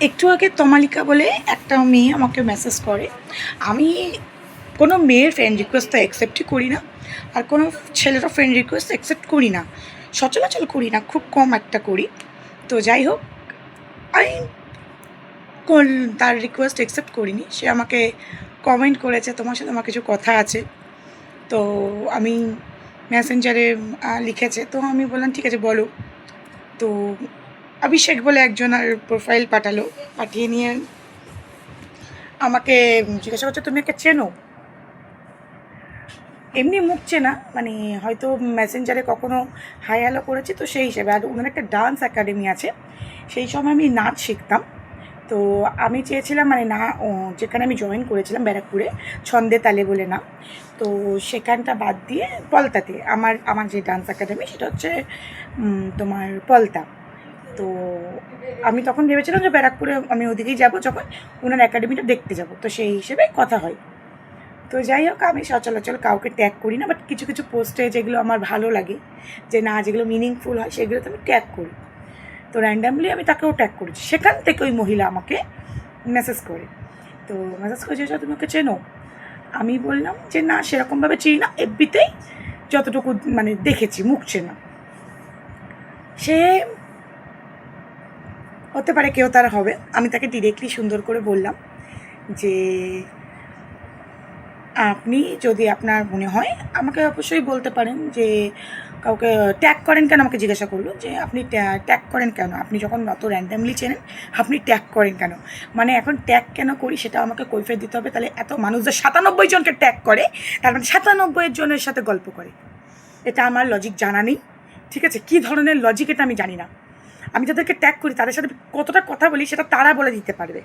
একটু আগে তমালিকা বলে একটা মেয়ে আমাকে মেসেজ করে। আমি কোনো মেয়ের ফ্রেন্ড রিকোয়েস্ট তো অ্যাকসেপ্টই করি না, আর কোনো ছেলেরও ফ্রেন্ড রিকোয়েস্ট অ্যাকসেপ্ট করি না, সচরাচর করি না, খুব কম একটা করি। তো যাই হোক, আমি তার রিকোয়েস্ট অ্যাকসেপ্ট করিনি। সে আমাকে কমেন্ট করেছে, তোমার সাথে আমার কিছু কথা আছে। তো আমি মেসেঞ্জারে লিখেছে, তো আমি বললাম ঠিক আছে বলো। তো অভিষেক বলে একজন আর প্রোফাইল পাঠালো, পাঠিয়ে নিয়ে আমাকে জিজ্ঞাসা করছে তুমি একে চেনো। এমনি মুখ চেনা, মানে হয়তো মেসেঞ্জারে কখনো হাই হ্যালো করেছি, তো সেই হিসেবে। আর ওনার একটা ডান্স একাডেমি আছে, সেই সময় আমি নাচ শিখতাম। তো আমি চেয়েছিলাম, মানে না, যেখানে আমি জয়েন করেছিলাম ব্যারাকপুরে, ছন্দে তালে বলে নাম, তো সেখানটা বাদ দিয়ে পলতাতে আমার আমার যে ডান্স একাডেমি সেটা হচ্ছে তোমার পলতা। তো আমি তখন ভেবেছিলাম যে ব্যারাকপুরে আমি ওদিকেই যাবো, যখন ওনার একাডেমিটা দেখতে যাব, তো সেই হিসেবে কথা হয়। তো যাই হোক, আমি সচরাচর কাউকে ট্যাগ করি না, বাট কিছু কিছু পোস্টে যেগুলো আমার ভালো লাগে, যে না যেগুলো মিনিংফুল হয়, সেগুলোতে আমি ট্যাগ করি। তো র্যান্ডামলি আমি তাকেও ট্যাগ করেছি। সেখান থেকে ওই মহিলা আমাকে মেসেজ করে। তো মেসেজ করেছে যে তুমি ওকে চেনো। আমি বললাম যে না, সেরকমভাবে চিনি না, এফবিতেই যতটুকু মানে দেখেছি, মুখ চেনা। সে হতে পারে কেউ তার হবে। আমি তাকে ডিরেক্টলি সুন্দর করে বললাম যে আপনি যদি আপনার মনে হয় আমাকে অবশ্যই বলতে পারেন, যে কাউকে ট্যাগ করেন কেন, আমাকে জিজ্ঞাসা করলো যে আপনি ট্যাগ করেন কেন, আপনি যখন অত র্যান্ডামলি চেনেন আপনি ট্যাগ করেন কেন। মানে এখন ট্যাগ কেন করি সেটা আমাকে কৈফিয়ত দিতে হবে। তাহলে এত মানুষদের 97 জনকে ট্যাগ করে, তার মানে 97 জনের সাথে গল্প করে, এটা আমার লজিক জানা নেই। ঠিক আছে, কী ধরনের লজিক এটা আমি জানি না। আমি যাদেরকে ট্যাগ করি তাদের সাথে কতটা কথা বলি সেটা তারা বলে দিতে পারবে।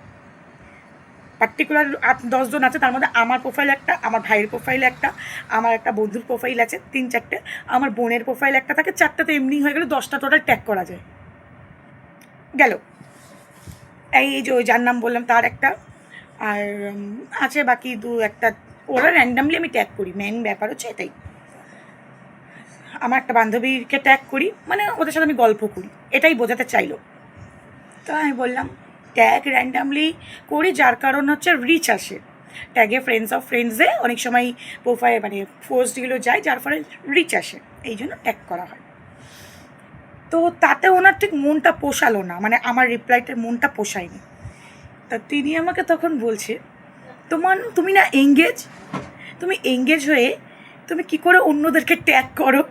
পার্টিকুলার 8-10 জন আছে, তার মধ্যে আমার প্রোফাইল একটা, আমার ভাইয়ের প্রোফাইল একটা, আমার একটা বন্ধুর প্রোফাইল আছে 3-4টে, আমার বোনের প্রোফাইল একটা থাকে, 4টে তো এমনি হয়ে গেলে 10টা টোটাল ট্যাগ করা যায়। গেল এই যে ওই যার নাম বললাম তার একটা, আর আছে বাকি 2-1টা, ওরা র্যান্ডামলি আমি ট্যাগ করি। মেন ব্যাপার হচ্ছে এটাই। আমার একটা বান্ধবীকে ট্যাগ করি, মানে ওদের সাথে আমি গল্প করি, এটাই বোঝাতে চাইলো। তো আমি বললাম ট্যাগ র্যান্ডামলি করি, যার কারণ হচ্ছে রিচ আসে। ট্যাগে ফ্রেন্ডস অফ ফ্রেন্ডসে অনেক সময় প্রোফাইল মানে পোস্টগুলো যায়, যার ফলে রিচ আসে, এই জন্য ট্যাগ করা হয়। তো তাতে ওনার ঠিক মনটা পোষালো না, মানে আমার রিপ্লাইটার মনটা পোষায়নি। তা তিনি আমাকে তখন বলছে, তুমি না এঙ্গেজ, তুমি এঙ্গেজ হয়ে তুমি কি করে অন্যদেরকে ট্যাগ করো,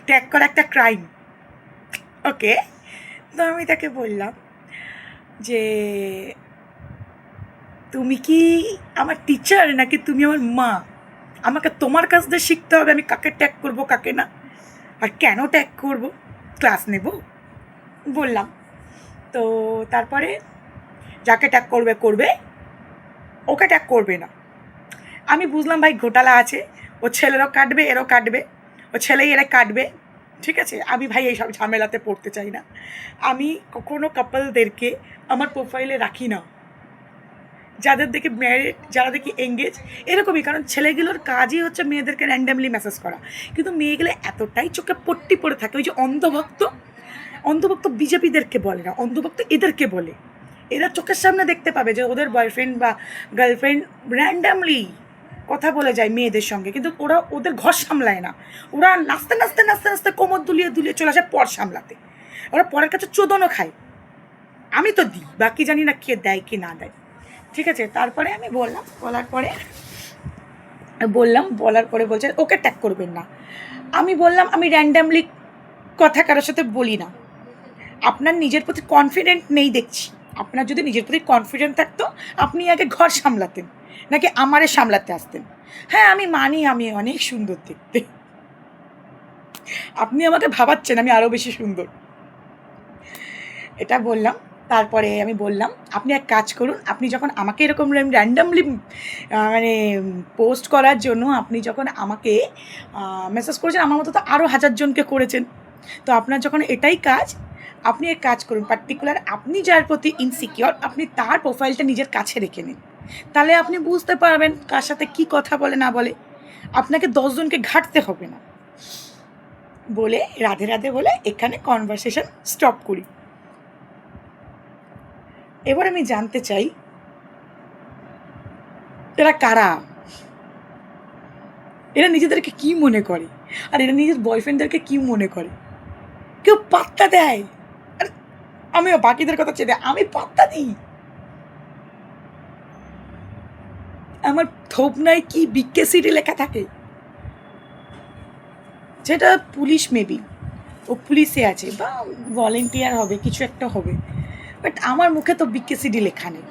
ট্যাগ করা একটা ক্রাইম। ওকে, তো আমি তাকে বললাম যে তুমি কি আমার টিচার নাকি তুমি আমার মা? আমাকে তোমার কাছ দিয়ে শিখতে হবে আমি কাকে ট্যাগ করবো কাকে না, আর কেন ট্যাগ করব, ক্লাস নেব বললাম। তো তারপরে যাকে ট্যাগ করবে করবে, ওকে ট্যাগ করবে না। আমি বুঝলাম ভাই ঘোটালা আছে, ও ছেলেরাও কাটবে এরাও কাটবে, ও ছেলেই এরা কাটবে। ঠিক আছে, আমি ভাই এইসব ঝামেলাতে পড়তে চাই না। আমি কখনো কাপলদেরকে আমার প্রোফাইলে রাখি না, যাদের দেখে ম্যারিড, যারা দেখি এঙ্গেজ, এরকমই। কারণ ছেলেগুলোর কাজই হচ্ছে মেয়েদেরকে র্যান্ডামলি মেসেজ করা, কিন্তু মেয়েগুলো এতটাই চোখে পট্টি পড়ে থাকে, ওই যে অন্ধভক্ত, অন্ধভক্ত বিজেপিদেরকে বলে না, অন্ধভক্ত এদেরকে বলে। এরা চোখের সামনে দেখতে পাবে যে ওদের বয়ফ্রেন্ড বা গার্লফ্রেন্ড র্যান্ডামলি কথা বলে যায় মেয়েদের সঙ্গে, কিন্তু ওরা ওদের ঘর সামলায় না। ওরা নাচতে নাচতে নাচতে নাচতে কোমর দুলিয়ে দুলিয়ে চলে আসে পর সামলাতে। ওরা পরের কাছে চোদনও খায়। আমি তো দিই, বাকি জানি না কে দেয় কি না দেয়। ঠিক আছে, তারপরে আমি বললাম, বলার পরে বলছে ওকে ট্যাগ করবেন না। আমি বললাম আমি র্যান্ডামলি কথা কারোর সাথে বলি না। আপনার নিজের প্রতি কনফিডেন্ট নেই দেখছি। আপনার যদি নিজের প্রতি কনফিডেন্ট থাকতো আপনি আগে ঘর সামলাতেন, নাকি আমারে সামলাতে আসতেন। হ্যাঁ আমি মানি আমি অনেক সুন্দর দেখতে, আপনি আমাকে ভাবাচ্ছেন আমি আরও বেশি সুন্দর, এটা বললাম। তারপরে আমি বললাম আপনি এক কাজ করুন, আপনি যখন আমাকে এরকম র্যান্ডামলি মানে পোস্ট করার জন্য আপনি যখন আমাকে মেসেজ করেছেন, আমার মতো তো আরও 1000 জনকে করেছেন। তো আপনার যখন এটাই কাজ, আপনি এক কাজ করুন, পার্টিকুলার আপনি যার প্রতি ইনসিকিওর আপনি তার প্রোফাইলটা নিজের কাছে রেখে নিন, তাহলে আপনি বুঝতে পারবেন কার সাথে কী কথা বলে না বলে, আপনাকে 10 জনকে ঘাঁটতে হবে না। বলে রাধে রাধে বলে এখানে কনভারসেশন স্টপ করি। এবার আমি জানতে চাই এরা কারা, এরা নিজেদেরকে কি মনে করে, আর এরা নিজের বয়ফ্রেন্ডদেরকে কি মনে করে? কেউ পাত্তা দেয়? আরে আমিও বাকিদের কথা ছেড়ে আমি পাত্তা দিই। আমার থোপনায় কি বিকেসিডি লেখা থাকে, যেটা পুলিশ মেবি, ও পুলিশে আছে বা ভলেন্টিয়ার হবে, কিছু একটা হবে, বাট আমার মুখে তো বিকেসিডি লেখা নেই।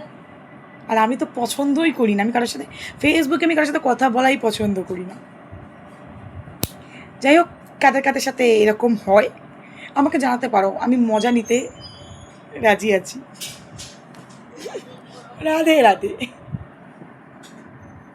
আর আমি তো পছন্দই করি না, আমি কারোর সাথে ফেসবুকে আমি কারোর সাথে কথা বলাই পছন্দ করি না। যাই হোক, কাদের কাদের সাথে এরকম হয় আমাকে জানাতে পারো, আমি মজা নিতে রাজি আছি। রাধে রাধে।